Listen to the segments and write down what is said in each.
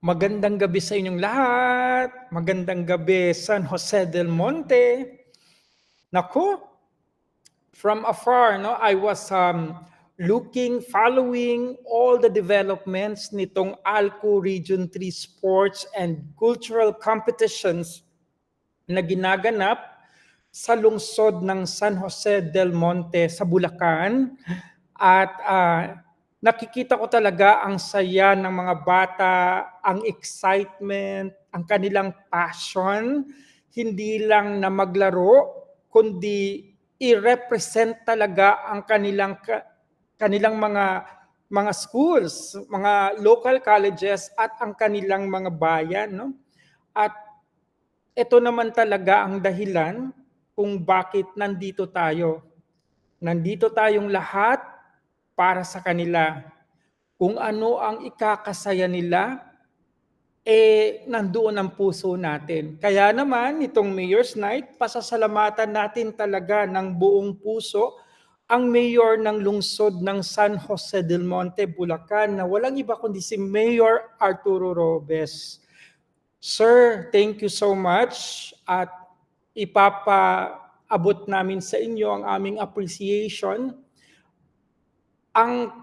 Magandang gabi sa inyong lahat. Magandang gabi, San Jose del Monte. Naku, from afar, no, I was following all the developments nitong ALCO Region 3 sports and cultural competitions na ginaganap sa lungsod ng San Jose del Monte sa Bulacan. At nakikita ko talaga ang saya ng mga bata, ang excitement, ang kanilang passion, hindi lang na maglaro, kundi i-represent talaga ang kanilang mga schools, mga local colleges at ang kanilang mga bayan, no? At ito naman talaga ang dahilan kung bakit nandito tayo. Nandito tayong lahat para sa kanila. Kung ano ang ikakasaya nila, nandoon ang puso natin. Kaya naman, itong Mayor's Night, pasasalamatan natin talaga ng buong puso ang mayor ng lungsod ng San Jose del Monte, Bulacan, na walang iba kundi si Mayor Arturo Robes. Sir, thank you so much at ipapaabot namin sa inyo ang aming appreciation. Ang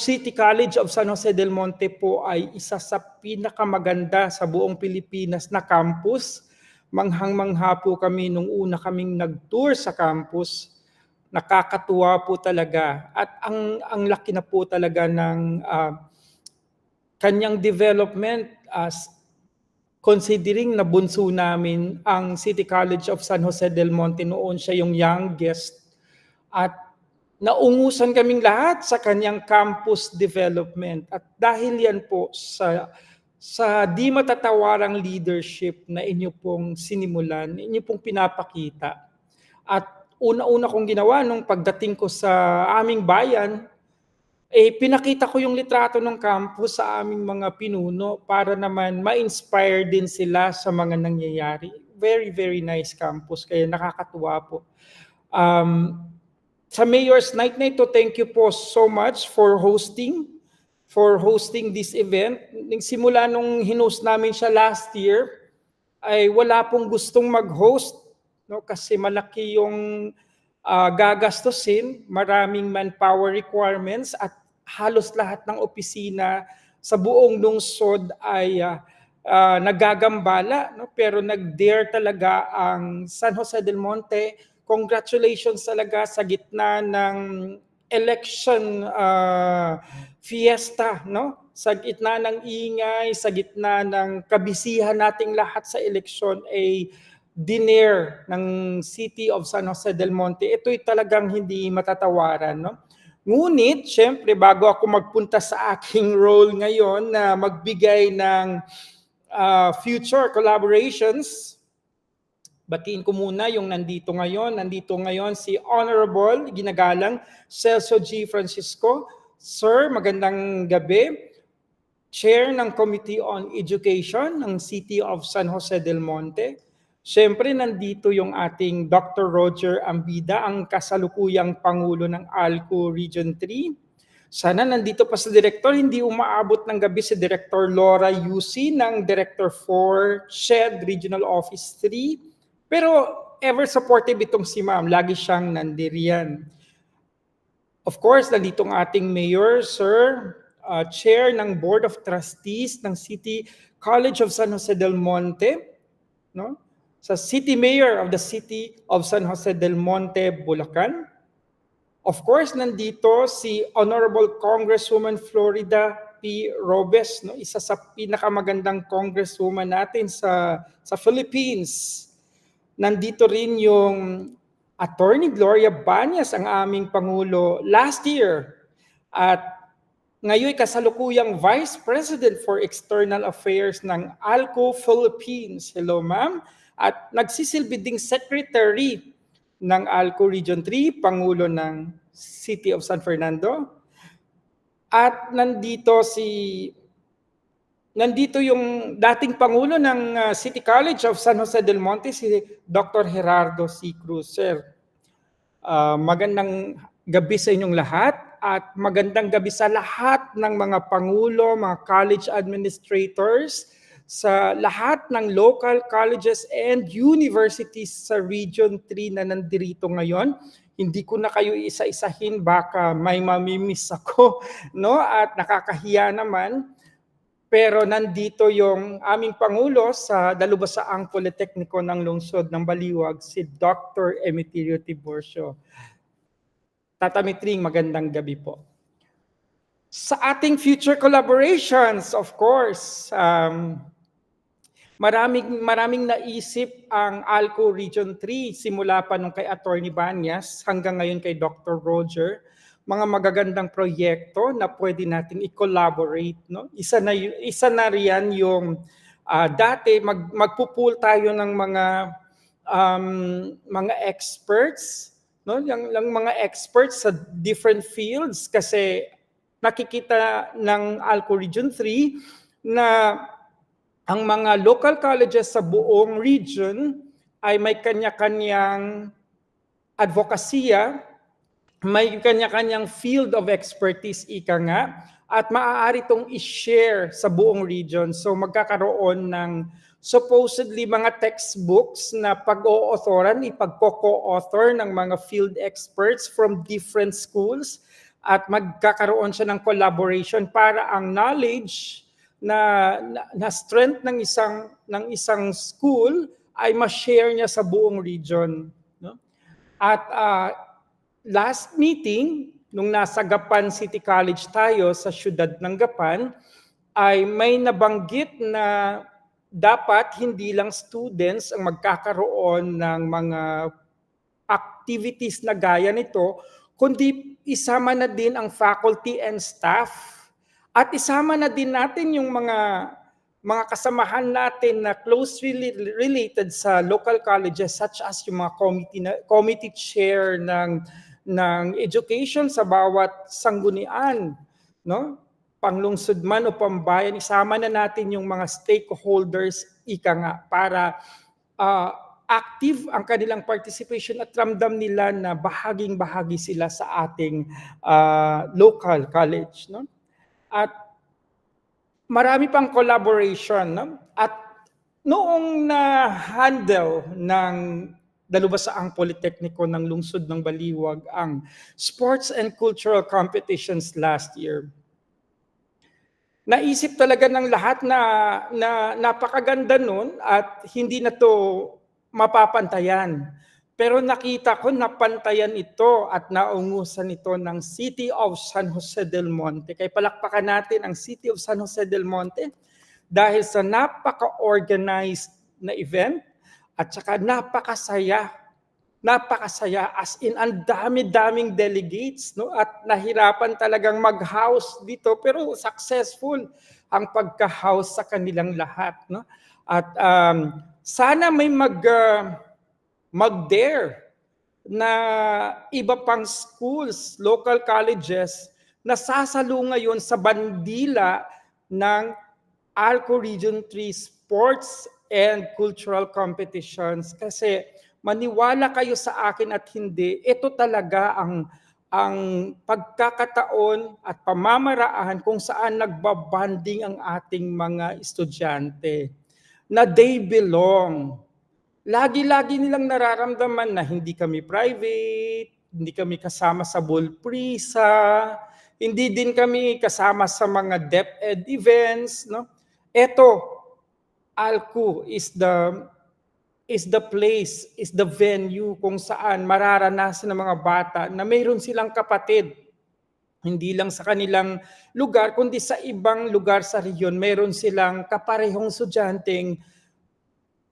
City College of San Jose del Monte po ay isa sa pinakamaganda sa buong Pilipinas na campus. Manghang-mangha po kami nung una kaming nag-tour sa campus. Nakakatuwa po talaga at ang laki na po talaga ng kanyang development as considering na bunso namin ang City College of San Jose del Monte noon, siya yung youngest, at naungusan kaming lahat sa kanyang campus development. At dahil yan po sa di matatawarang leadership na inyo pong sinimulan, inyo pong pinapakita. At una-una kong ginawa nung pagdating ko sa aming bayan, pinakita ko yung litrato ng campus sa aming mga pinuno para naman ma-inspire din sila sa mga nangyayari. Very, very nice campus, kaya nakakatuwa po. Sa Mayor's Night na ito, thank you po so much for hosting this event. Simula nung hinost namin siya last year, ay wala pong gustong mag-host, no, kasi malaki yung gagastusin, maraming manpower requirements, at halos lahat ng opisina sa buong lungsod ay nagagambala, no? Pero nag-dare talaga ang San Jose del Monte. Congratulations talaga sa gitna ng election fiesta, no? Sa gitna ng ingay, sa gitna ng kabisihan nating lahat sa eleksyon, dinner ng City of San Jose del Monte. Ito'y talagang hindi matatawaran, no? Ngunit, syempre, bago ako magpunta sa aking role ngayon na magbigay ng future collaborations, batiin ko muna yung nandito ngayon. Nandito ngayon si Honorable Ginagalang Celso G. Francisco. Sir, magandang gabi. Chair ng Committee on Education ng City of San Jose del Monte. Siyempre, nandito yung ating Dr. Roger Ambida, ang kasalukuyang Pangulo ng ALCO Region 3. Sana nandito pa sa Director, hindi umaabot ng gabi si Director Laura Yusi ng Director 4, SHED Regional Office 3. Pero ever supportive itong si Ma'am, lagi siyang nandiriyan. Of course, nandito ang ating Mayor, Sir, Chair ng Board of Trustees ng City College of San Jose del Monte, no? Sa City Mayor of the City of San Jose del Monte, Bulacan. Of course, nandito si Honorable Congresswoman Florida P. Robes, no? Isa sa pinakamagandang congresswoman natin sa Philippines. Nandito rin yung Attorney Gloria Banyas, ang aming Pangulo last year. At ngayon kasalukuyang Vice President for External Affairs ng ALCO Philippines. Hello, ma'am. At nagsisilbi ding Secretary ng ALCO Region 3, Pangulo ng City of San Fernando. At nandito yung dating Pangulo ng City College of San Jose del Monte, si Dr. Gerardo C. Cruz. Sir, magandang gabi sa inyong lahat. at magandang gabi sa lahat ng mga pangulo, mga college administrators, sa lahat ng local colleges and universities sa Region 3 na nandirito ngayon. Hindi ko na kayo isa-isahin, baka may mamimiss ako, no? At nakakahiya naman. Pero nandito yung aming Pangulo sa Dalubasaang Politekniko ng Lungsod ng Baliwag, si Dr. Emiterio Tiburcio. Tata Mitring, magandang gabi po. Sa ating future collaborations, of course, maraming naisip ang ALCO Region 3 simula pa nung kay Attorney Banyas hanggang ngayon kay Dr. Roger. Mga magagandang proyekto na pwede natin i-collaborate, no? Isa na riyan yung dati magpo-pool tayo ng mga experts, no? Yung mga experts sa different fields kasi nakikita ng ALCO Region 3 na ang mga local colleges sa buong region ay may kanya-kanyang advokasya, may kanya-kanyang field of expertise, ika nga, at maaari itong i-share sa buong region. So magkakaroon ng supposedly mga textbooks na pag-o-authoran, ipagko-co-author ng mga field experts from different schools at magkakaroon siya ng collaboration para ang knowledge na strength ng isang school ay ma-share niya sa buong region, no? At last meeting, nung nasa Gapan City College tayo sa siyudad ng Gapan, ay may nabanggit na dapat hindi lang students ang magkakaroon ng mga activities na gaya nito, kundi isama na din ang faculty and staff. At isama na din natin yung mga kasamahan natin na closely related sa local colleges such as yung mga committee chair ng education sa bawat sanggunian, no? Panglungsod man o pambayan, isama na natin yung mga stakeholders, ika nga, para active ang kanilang participation at ramdam nila na bahaging-bahagi sila sa ating local college, no? At marami pang collaboration, no? At noong na-handle ng Dalubasaang Politekniko ng Lungsod ng Baliwag ang sports and cultural competitions last year, naisip talaga ng lahat na napakaganda nun at hindi na to mapapantayan. Pero nakita ko napantayan ito at naungusan ito ng City of San Jose del Monte. Kaya palakpakan natin ang City of San Jose del Monte dahil sa napaka-organized na event at saka napakasaya as in ang dami-daming delegates, no? At nahirapan talagang mag-house dito pero successful ang pagka-house sa kanilang lahat, no? At sana may mag-dare na iba pang schools, local colleges na sasalo ngayon sa bandila ng ALCO Region 3 sports and cultural competitions. Kasi maniwala kayo sa akin at hindi, ito talaga ang pagkakataon at pamamaraan kung saan nagbabanding ang ating mga estudyante na they belong. Lagi-lagi nilang nararamdaman na hindi kami private, hindi kami kasama sa Bulprisa, hindi din kami kasama sa mga DepEd events, no? Ito, ALCO is the place, is the venue kung saan mararanasan ng mga bata na mayroon silang kapatid. Hindi lang sa kanilang lugar, kundi sa ibang lugar sa rehiyon, mayroon silang kaparehong estudyanteng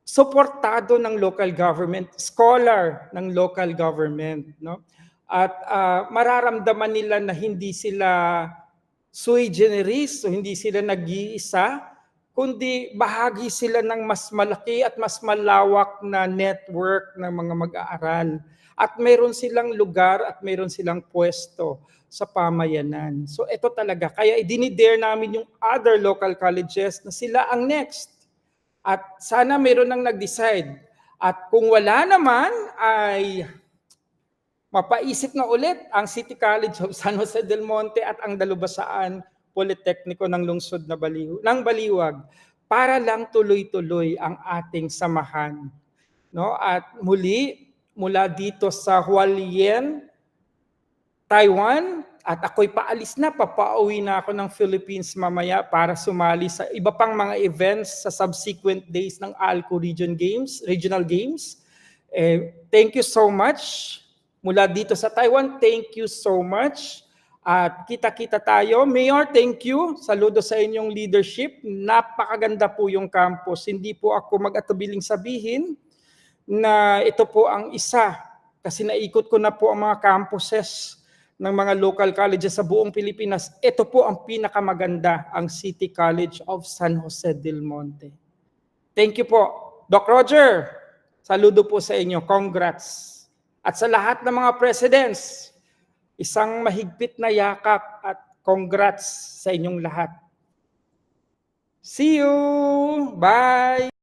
suportado ng local government, scholar ng local government, no? At mararamdaman nila na hindi sila sui generis, so hindi sila nag-iisa, kundi bahagi sila ng mas malaki at mas malawak na network ng mga mag-aaral. At meron silang lugar at meron silang pwesto sa pamayanan. So ito talaga, kaya idinidare namin yung other local colleges na sila ang next. At sana meron nang nag-decide. At kung wala naman, ay Mapaisip na ulit ang City College of San Jose del Monte at ang Dalubasaan Politekniko ng lungsod ng Baliwag para lang tuloy-tuloy ang ating samahan. No? At muli, mula dito sa Hualien, Taiwan, at ako'y paalis na, papauwi na ako ng Philippines mamaya para sumali sa iba pang mga events sa subsequent days ng ALCO Regional Games. Thank you so much. Mula dito sa Taiwan, thank you so much. At kita-kita tayo. Mayor, thank you. Saludo sa inyong leadership. Napakaganda po yung campus. Hindi po ako mag-atubiling sabihin na ito po ang isa. Kasi naikot ko na po ang mga campuses ng mga local colleges sa buong Pilipinas. Ito po ang pinakamaganda, ang City College of San Jose del Monte. Thank you po. Doc Roger, saludo po sa inyo. Congrats. At sa lahat ng mga presidents, isang mahigpit na yakap at congrats sa inyong lahat. See you! Bye!